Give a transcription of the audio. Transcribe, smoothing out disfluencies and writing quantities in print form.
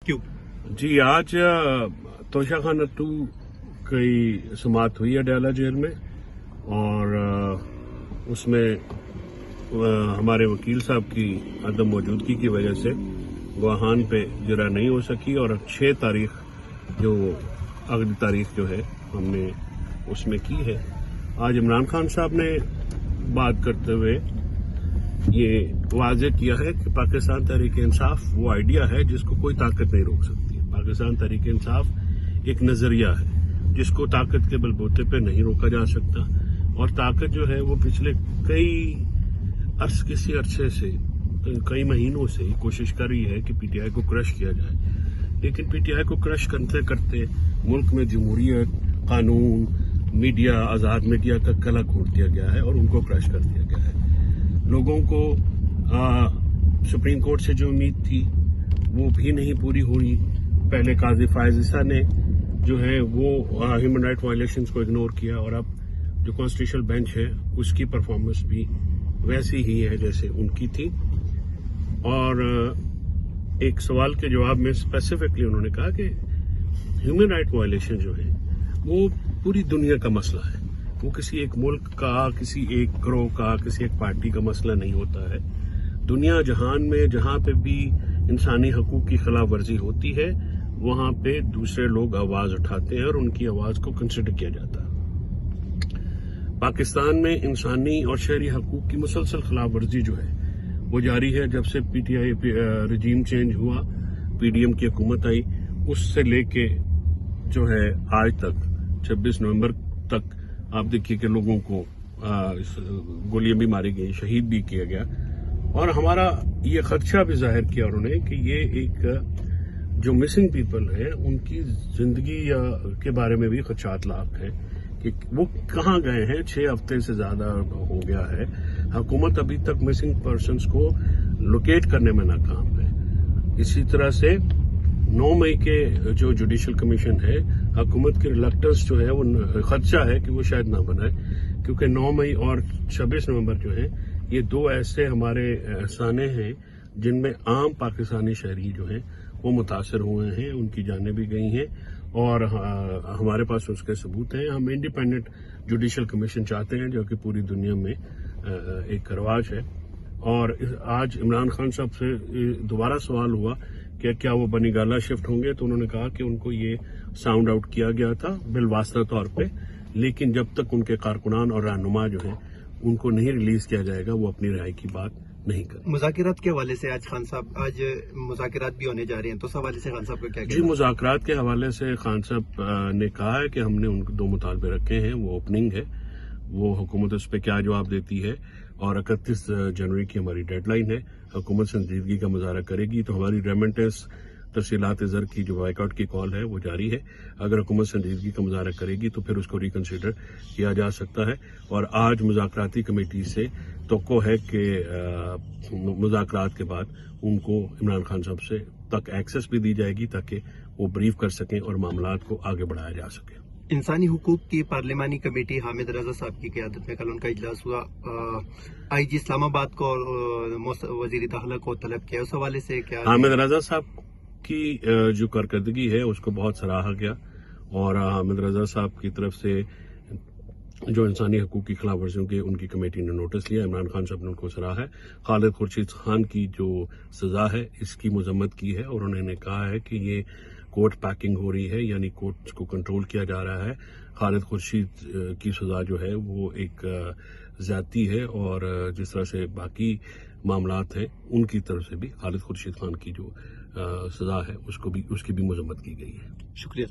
क्यों? जी, आज तोशा खान नट्टू की समाअत हुई है अडयाला जेल में, और उसमें हमारे वकील साहब की अदम मौजूदगी की वजह से गवाहान पे जरा नहीं हो सकी, और 6 तारीख जो अगली तारीख जो है हमने उसमें की है। आज इमरान खान साहब ने बात करते हुए ये वाज़ेह किया है कि पाकिस्तान तहरीक इंसाफ वो आइडिया है जिसको कोई ताकत नहीं रोक सकती। पाकिस्तान तहरीक इंसाफ एक नजरिया है जिसको ताकत के बलबूते पे नहीं रोका जा सकता, और ताकत जो है वो पिछले किसी अरसे से कई महीनों से कोशिश कर रही है कि पीटीआई को क्रश किया जाए, लेकिन पीटीआई को क्रश करते करते मुल्क में जमहूरियत, कानून, मीडिया, आज़ाद मीडिया का गला घोट दिया गया है और उनको क्रश कर दिया गया है। लोगों को सुप्रीम कोर्ट से जो उम्मीद थी वो भी नहीं पूरी हुई। पहले काजी फायज ईसा ने जो है वो ह्यूमन राइट वायलेशंस को इग्नोर किया, और अब जो कॉन्स्टिट्यूशनल बेंच है उसकी परफॉर्मेंस भी वैसी ही है जैसे उनकी थी। और एक सवाल के जवाब में स्पेसिफिकली उन्होंने कहा कि ह्यूमन राइट वायलेशन जो है वो पूरी दुनिया का मसला है, वो किसी एक मुल्क का, किसी एक ग्रोह का, किसी एक पार्टी का मसला नहीं होता है। दुनिया जहान में जहां पे भी इंसानी हकूक की खिलाफ वर्जी होती है वहां पे दूसरे लोग आवाज उठाते हैं और उनकी आवाज को कंसिडर किया जाता है। पाकिस्तान में इंसानी और शहरी हकूक की मुसलसल खिलाफ वर्जी जो है वो जारी है। जब से पीटीआई रजीम चेंज हुआ, पीडीएम की हुकूमत आई, उससे लेके जो है आज तक 26 नवंबर तक आप देखिए कि लोगों को गोलियां भी मारी गई, शहीद भी किया गया, और हमारा ये खदशा भी जाहिर किया उन्होंने कि ये एक जो मिसिंग पीपल है उनकी जिंदगी के बारे में भी खदशात लाक है कि वो कहाँ गए हैं। 6 हफ्ते से ज्यादा हो गया है, हुकूमत अभी तक मिसिंग पर्सन्स को लोकेट करने में नाकाम है। इसी तरह से 9 मई के जो जुडिशल कमीशन है, हुकूमत की रिलक्टेंस जो है वो खदशा है कि वो शायद ना बनाए, क्योंकि 9 मई और 26 नवंबर जो है ये 2 ऐसे हमारे एहसाने हैं जिनमें आम पाकिस्तानी शहरी जो हैं वो मुतासर हुए हैं, उनकी जानें भी गई हैं, और हमारे पास उसके सबूत हैं। हम इंडिपेंडेंट जुडिशल कमीशन चाहते हैं जो कि पूरी दुनिया में एक रवाज है। और आज इमरान खान साहब से दोबारा सवाल हुआ कि क्या वो बनीगाला शिफ्ट होंगे, तो उन्होंने कहा कि उनको ये साउंड आउट किया गया था बिलवास्ता तौर पे, लेकिन जब तक उनके कारकुनान और रहनुमा जो हैं उनको नहीं रिलीज किया जाएगा वो अपनी राय की बात नहीं करें। मुज़ाकरात के हवाले से आज खान साहब आज मुज़ाकरात भी होने जा रहे हैं, तो उस हवाले से खान साहब का क्या कहना है? जी, मुज़ाकरात के हवाले से खान साहब ने कहा है कि हमने उनको 2 मुतालबे रखे हैं, वो ओपनिंग है, वो हुकूमत उस पर क्या जवाब देती है, और 31 जनवरी की हमारी डेडलाइन है। हुकूमत संजीदगी का मुजाहरा करेगी तो हमारी रेमिटेंस तफसीलात ज़र की जो बाइकआउट की कॉल है वो जारी है। अगर हुकूमत संजीदगी का मुजाहरा करेगी तो फिर उसको रिकन्सिडर किया जा सकता है। और आज मुज़ाकराती कमेटी से तवक्को है कि मुज़ाकरात के बाद उनको इमरान खान साहब से तक एक्सेस भी दी जाएगी ताकि वो ब्रीफ कर सकें और मामलात को आगे बढ़ाया जा सके। इंसानी हुकूक की पार्लिमानी कमेटी हामिद रजा साहब की क़यादत में कल उनका इजलास हुआ। आईजी इस्लामाबाद को वज़ीर दाखिला को तलब किया, उस हवाले से क्या? हामिद रजा साहब की जो कारकर्दगी है उसको बहुत सराहा गया, और हामिद रजा साहब की तरफ से जो इंसानी हकूक की खिलाफ वर्जियों के उनकी कमेटी ने नोटिस लिया, इमरान खान साहब ने उनको सराहा है। खालिद खुर्शीद खान की जो सजा है इसकी मजम्मत की है, और उन्होंने कहा है कि ये कोर्ट पैकिंग हो रही है, यानी कोर्ट को कंट्रोल किया जा रहा है। खालिद खुर्शीद की सजा जो है वो एक ज्यादती है, और जिस तरह से बाकी मामलात हैं उनकी तरफ से भी खालिद खुर्शीद खान की जो सजा है उसकी भी मजम्मत की गई है। शुक्रिया।